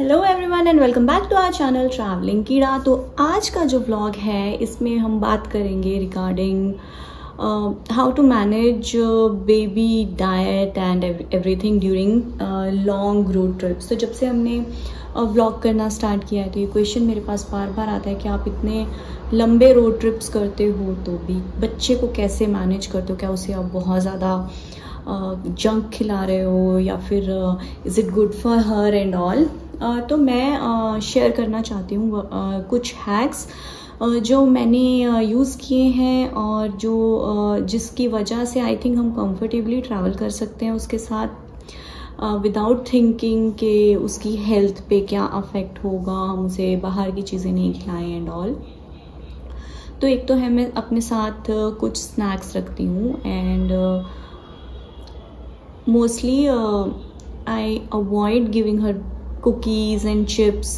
Hello everyone and welcome back to our channel travelling कीड़ा। तो आज का जो व्लॉग है इसमें हम बात करेंगे regarding how to manage baby diet and everything during long road trips. तो जब से हमने व्लॉग करना स्टार्ट किया है तो ये क्वेश्चन मेरे पास बार बार आता है कि आप इतने लंबे रोड ट्रिप्स करते हो तो भी बच्चे को कैसे मैनेज करते हो, क्या उसे आप बहुत ज़्यादा जंक खिला रहे हो या फिर is it good for her and all. तो मैं शेयर करना चाहती हूँ कुछ हैक्स जो मैंने यूज़ किए हैं और जो जिसकी वजह से आई थिंक हम कंफर्टेबली ट्रैवल कर सकते हैं उसके साथ विदाउट थिंकिंग कि उसकी हेल्थ पे क्या अफेक्ट होगा, हम उसे बाहर की चीज़ें नहीं खिलाएं एंड ऑल। तो एक तो है मैं अपने साथ कुछ स्नैक्स रखती हूँ and mostly I avoid giving her cookies and chips.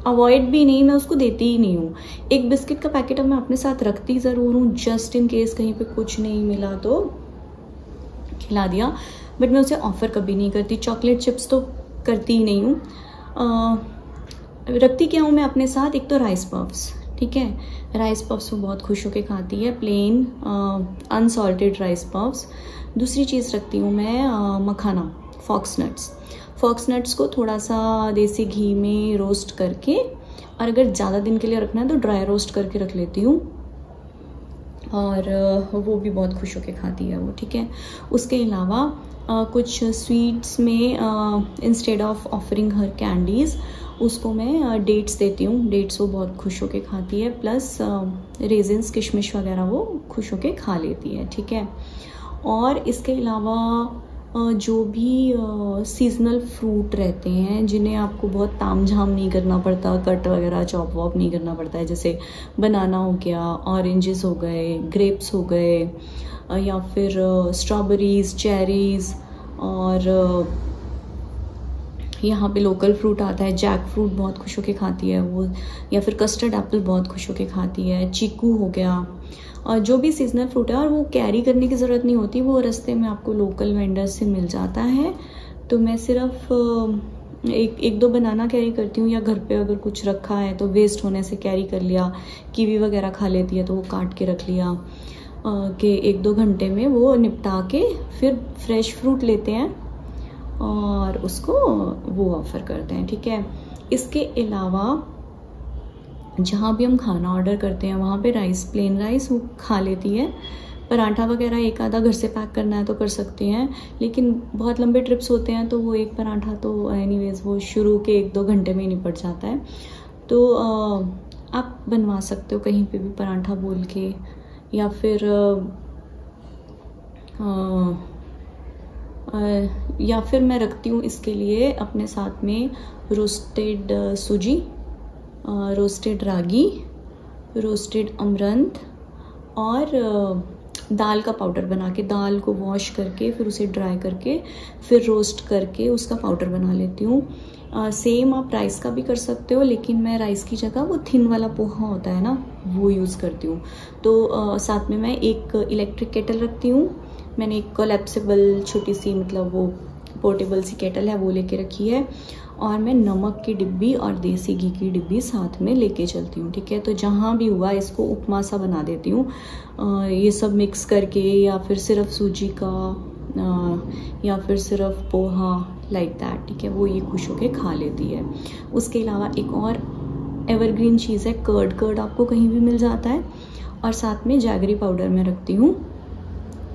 Avoid भी नहीं, मैं उसको देती ही नहीं हूँ। एक बिस्किट का पैकेट अब मैं अपने साथ रखती ज़रूर हूँ जस्ट इन केस कहीं पे कुछ नहीं मिला तो खिला दिया, बट मैं उसे ऑफ़र कभी नहीं करती। चॉकलेट चिप्स तो करती ही नहीं हूँ। रखती क्या हूँ मैं अपने साथ, एक तो राइस पफ्स, ठीक है, राइस पफ्स वो बहुत खुश होके खाती है, प्लेन अनसॉल्टेड राइस पफ्स। दूसरी चीज़ रखती हूँ मैं मखाना, फॉक्स नट्स को थोड़ा सा देसी घी में रोस्ट करके, और अगर ज़्यादा दिन के लिए रखना है तो ड्राई रोस्ट करके रख लेती हूँ और वो भी बहुत खुश होके खाती है वो, ठीक है। उसके अलावा कुछ स्वीट्स में instead of offering her candies उसको मैं डेट्स देती हूँ। डेट्स वो बहुत खुश होके खाती है, प्लस रेजिन्स, किशमिश वगैरह वो खुश होके खा लेती है, ठीक है। और इसके अलावा जो भी सीजनल फ्रूट रहते हैं जिन्हें आपको बहुत तामझाम नहीं करना पड़ता, कट वगैरह चॉप वॉप नहीं करना पड़ता है, जैसे बनाना हो गया, ऑरेंजेस हो गए, ग्रेप्स हो गए, या फिर स्ट्रॉबेरीज, चेरीज़, और यहाँ पे लोकल फ्रूट आता है जैक फ्रूट बहुत खुश होके खाती है वो, या फिर कस्टर्ड एप्पल बहुत खुश होके खाती है, चीकू हो गया, और जो भी सीजनल फ्रूट है। और वो कैरी करने की ज़रूरत नहीं होती, वो रास्ते में आपको लोकल वेंडर्स से मिल जाता है। तो मैं सिर्फ एक दो बनाना कैरी करती हूँ, या घर पे अगर कुछ रखा है तो वेस्ट होने से कैरी कर लिया। कीवी वगैरह खा लेती है तो वो काट के रख लिया कि एक दो घंटे में वो निपटा के फिर फ्रेश फ्रूट लेते हैं और उसको वो ऑफ़र करते हैं, ठीक है। इसके अलावा जहाँ भी हम खाना ऑर्डर करते हैं वहाँ पे राइस, प्लेन राइस वो खा लेती है। पराठा वगैरह एक आधा घर से पैक करना है तो कर सकते हैं, लेकिन बहुत लंबे ट्रिप्स होते हैं तो वो एक पराठा तो एनीवेज वो शुरू के एक दो घंटे में ही निपट जाता है। तो आप बनवा सकते हो कहीं पे भी पराठा बोल के, या फिर मैं रखती हूँ इसके लिए अपने साथ में रोस्टेड सूजी, रोस्टेड रागी, रोस्टेड अमरंथ, और दाल का पाउडर बना के, दाल को वॉश करके फिर उसे ड्राई करके फिर रोस्ट करके उसका पाउडर बना लेती हूँ। सेम आप राइस का भी कर सकते हो, लेकिन मैं राइस की जगह वो थिन वाला पोहा होता है ना वो यूज़ करती हूँ। तो साथ में मैं एक इलेक्ट्रिक केटल रखती हूँ। मैंने एक कोलैप्सिबल छोटी सी, मतलब वो पोर्टेबल सी केटल है वो लेके रखी है, और मैं नमक की डिब्बी और देसी घी की डिब्बी साथ में लेके चलती हूँ, ठीक है। तो जहाँ भी हुआ इसको उपमा सा बना देती हूँ, ये सब मिक्स करके, या फिर सिर्फ सूजी का, या फिर सिर्फ पोहा, लाइक दैट, ठीक है। वो ये खुश होके खा लेती है। उसके अलावा एक और एवरग्रीन चीज़ है कर्ड आपको कहीं भी मिल जाता है, और साथ में जैगरी पाउडर मैं रखती हूँ,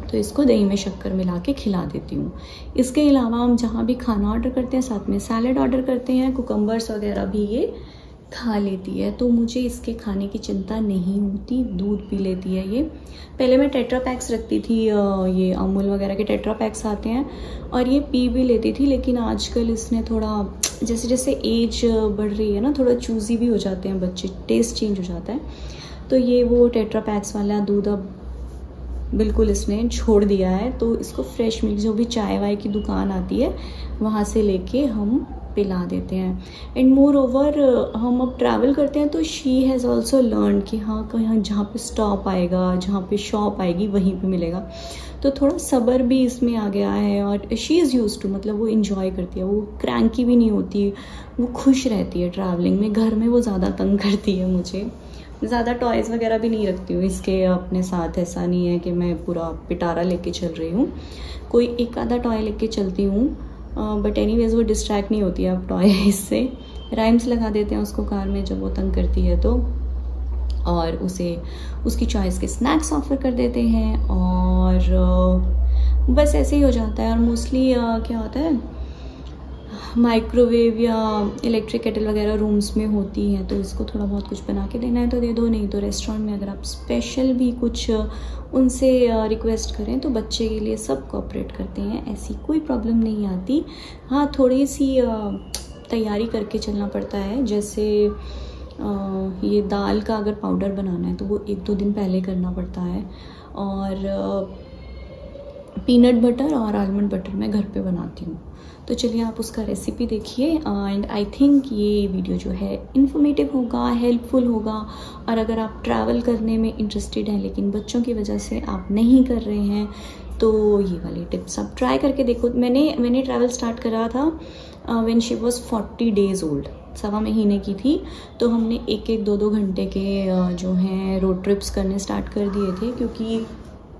तो इसको दही में शक्कर मिला के खिला देती हूँ। इसके अलावा हम जहाँ भी खाना ऑर्डर करते हैं साथ में सैलेड ऑर्डर करते हैं, कुकम्बर्स वगैरह भी ये खा लेती है, तो मुझे इसके खाने की चिंता नहीं होती। दूध पी लेती है ये। पहले मैं टेट्रा पैक्स रखती थी, ये अमूल वगैरह के टेट्रा पैक्स आते हैं, और ये पी भी लेती थी, लेकिन आजकल इसने थोड़ा जैसे जैसे एज बढ़ रही है ना, थोड़ा चूज़ी भी हो जाते हैं बच्चे, टेस्ट चेंज हो जाता है, तो ये वो टेट्रा पैक्स वाला दूध अब बिल्कुल इसने छोड़ दिया है। तो इसको फ्रेश मिल्क जो भी चाय वाय की दुकान आती है वहाँ से लेके हम पिला देते हैं। एंड मोर ओवर हम अब ट्रैवल करते हैं तो शी हैज़ ऑल्सो लर्न कि हाँ कहीं जहाँ पे स्टॉप आएगा, जहाँ पे शॉप आएगी वहीं पे मिलेगा। तो थोड़ा सब्र भी इसमें आ गया है और शी इज़ यूज्ड टू, मतलब वो इन्जॉय करती है, वो क्रैंकी भी नहीं होती, वो खुश रहती है ट्रैवलिंग में। घर में वो ज़्यादा तंग करती है मुझे। ज़्यादा टॉयज़ वगैरह भी नहीं रखती हूँ इसके अपने साथ, ऐसा नहीं है कि मैं पूरा पिटारा लेके चल रही हूँ। कोई एक आधा टॉय लेके चलती हूँ, बट एनीवेज़ वो डिस्ट्रैक्ट नहीं होती है अब टॉय इससे। राइम्स लगा देते हैं उसको कार में जब वो तंग करती है तो, और उसे उसकी चॉइस के स्नैक्स ऑफर कर देते हैं और बस ऐसे ही हो जाता है। और मोस्टली क्या होता है, माइक्रोवेव या इलेक्ट्रिक केटल वगैरह रूम्स में होती हैं तो इसको थोड़ा बहुत कुछ बना के देना है तो दे दो, नहीं तो रेस्टोरेंट में अगर आप स्पेशल भी कुछ उनसे रिक्वेस्ट करें तो बच्चे के लिए सब कोऑपरेट करते हैं, ऐसी कोई प्रॉब्लम नहीं आती। हाँ थोड़ी सी तैयारी करके चलना पड़ता है, जैसे ये दाल का अगर पाउडर बनाना है तो वो 1-2 दिन पहले करना पड़ता है। और पीनट बटर और आलमंड बटर मैं घर पे बनाती हूँ, तो चलिए आप उसका रेसिपी देखिए। एंड आई थिंक ये वीडियो जो है इन्फॉर्मेटिव होगा, हेल्पफुल होगा। और अगर आप ट्रैवल करने में इंटरेस्टेड हैं लेकिन बच्चों की वजह से आप नहीं कर रहे हैं तो ये वाली टिप्स आप ट्राई करके देखो। मैंने ट्रैवल स्टार्ट करा था when she was 40 days old, 1.25 महीने की थी। तो हमने 1-2 घंटे के जो हैं रोड ट्रिप्स करने स्टार्ट कर दिए थे, क्योंकि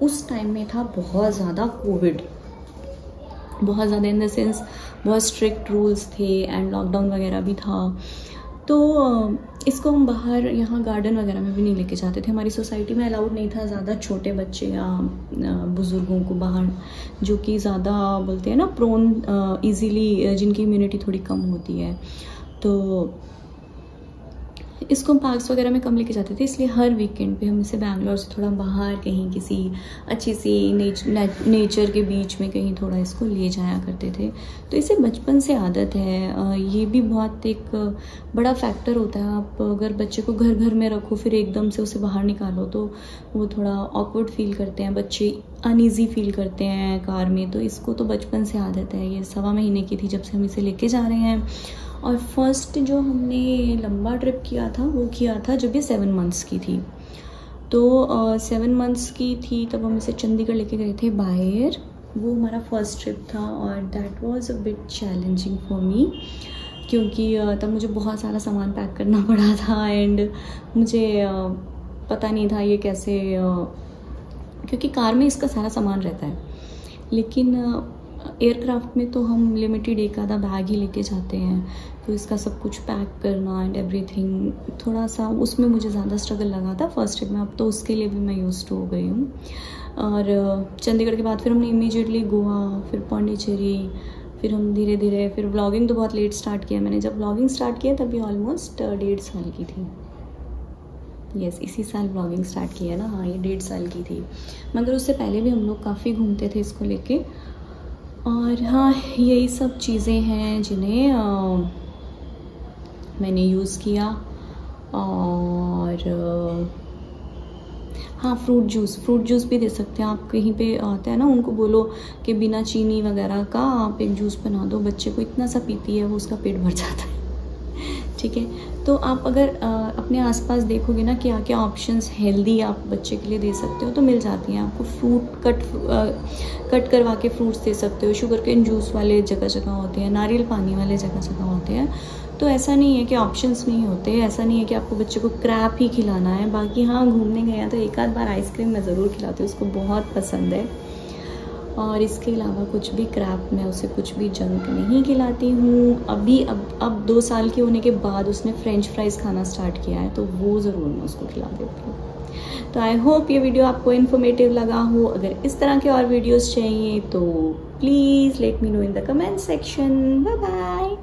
उस टाइम में था बहुत ज़्यादा कोविड, बहुत ज़्यादा इन द सेंस बहुत स्ट्रिक्ट रूल्स थे एंड लॉकडाउन वगैरह भी था। तो इसको हम बाहर यहाँ गार्डन वगैरह में भी नहीं लेके जाते थे, हमारी सोसाइटी में अलाउड नहीं था ज़्यादा छोटे बच्चे या बुज़ुर्गों को बाहर, जो कि ज़्यादा बोलते हैं ना प्रोन इजीली, जिनकी इम्यूनिटी थोड़ी कम होती है। तो इसको पार्क्स वगैरह में कम लेके जाते थे, इसलिए हर वीकेंड पे हम इसे बैंगलोर से थोड़ा बाहर कहीं किसी अच्छी सी नेचर के बीच में कहीं थोड़ा इसको ले जाया करते थे। तो इसे बचपन से आदत है। ये भी बहुत एक बड़ा फैक्टर होता है। आप अगर बच्चे को घर घर में रखो फिर एकदम से उसे बाहर निकालो तो वो थोड़ा ऑकवर्ड फील करते हैं, बच्चे अनईजी फील करते हैं कार में। तो इसको तो बचपन से आदत है। ये 1.25 महीने की थी जब से हम इसे लेके जा रहे हैं। और फर्स्ट जो हमने लंबा ट्रिप किया था वो किया था जब ये 7 मंथ्स की थी। तो 7 मंथ्स की थी तब हम इसे चंडीगढ़ लेके गए थे बाय एयर। वो हमारा फर्स्ट ट्रिप था और that was a bit challenging for me, क्योंकि तब मुझे बहुत सारा सामान पैक करना पड़ा था एंड मुझे पता नहीं था ये कैसे, क्योंकि कार में इसका सारा सामान रहता है, लेकिन एयरक्राफ्ट में तो हम लिमिटेड एक आधा बैग ही लेके जाते हैं। तो इसका सब कुछ पैक करना एंड एवरीथिंग, थोड़ा सा उसमें मुझे ज़्यादा स्ट्रगल लगा था फर्स्ट ट्रिप में। अब तो उसके लिए भी मैं यूज्ड हो गई हूँ। और चंडीगढ़ के बाद फिर हमने इमीडिएटली गोवा, फिर पौंडीचेरी, फिर हम धीरे धीरे, फिर व्लॉगिंग तो बहुत लेट स्टार्ट किया मैंने। जब व्लॉगिंग स्टार्ट किया तभी ऑलमोस्ट 1.5 साल की थी। यस, इसी साल व्लॉगिंग स्टार्ट किया है ना। हाँ, ये 1.5 साल की थी, मगर उससे पहले भी हम लोग काफ़ी घूमते थे इसको लेके। और हाँ, यही सब चीज़ें हैं जिन्हें मैंने यूज़ किया। और हाँ, फ्रूट जूस भी दे सकते हैं आप। कहीं पे आता है ना, उनको बोलो कि बिना चीनी वगैरह का आप एक जूस बना दो, बच्चे को इतना सा पीती है वो, उसका पेट भर जाता है। ठीक है, तो आप अगर अपने आसपास देखोगे ना क्या क्या ऑप्शंस हेल्दी आप बच्चे के लिए दे सकते हो तो मिल जाती हैं आपको। फ्रूट कट करवा के फ्रूट्स दे सकते हो। शुगर केन जूस वाले जगह जगह होते हैं, नारियल पानी वाले जगह जगह होते हैं। तो ऐसा नहीं है कि ऑप्शंस नहीं होते, ऐसा नहीं है कि आपको बच्चे को क्रैप ही खिलाना है। बाकी हाँ, घूमने गए तो एक आध बार आइसक्रीम मैं ज़रूर खिलाती हूँ, उसको बहुत पसंद है। और इसके अलावा कुछ भी क्रैप, मैं उसे कुछ भी जंक नहीं खिलाती हूँ। अब 2 साल की होने के बाद उसने फ्रेंच फ्राइज़ खाना स्टार्ट किया है, तो वो ज़रूर मैं उसको खिला देती हूँ। तो आई होप ये वीडियो आपको इन्फॉर्मेटिव लगा हो। अगर इस तरह के और वीडियोस चाहिए तो please let me know in the comment section. Bye bye.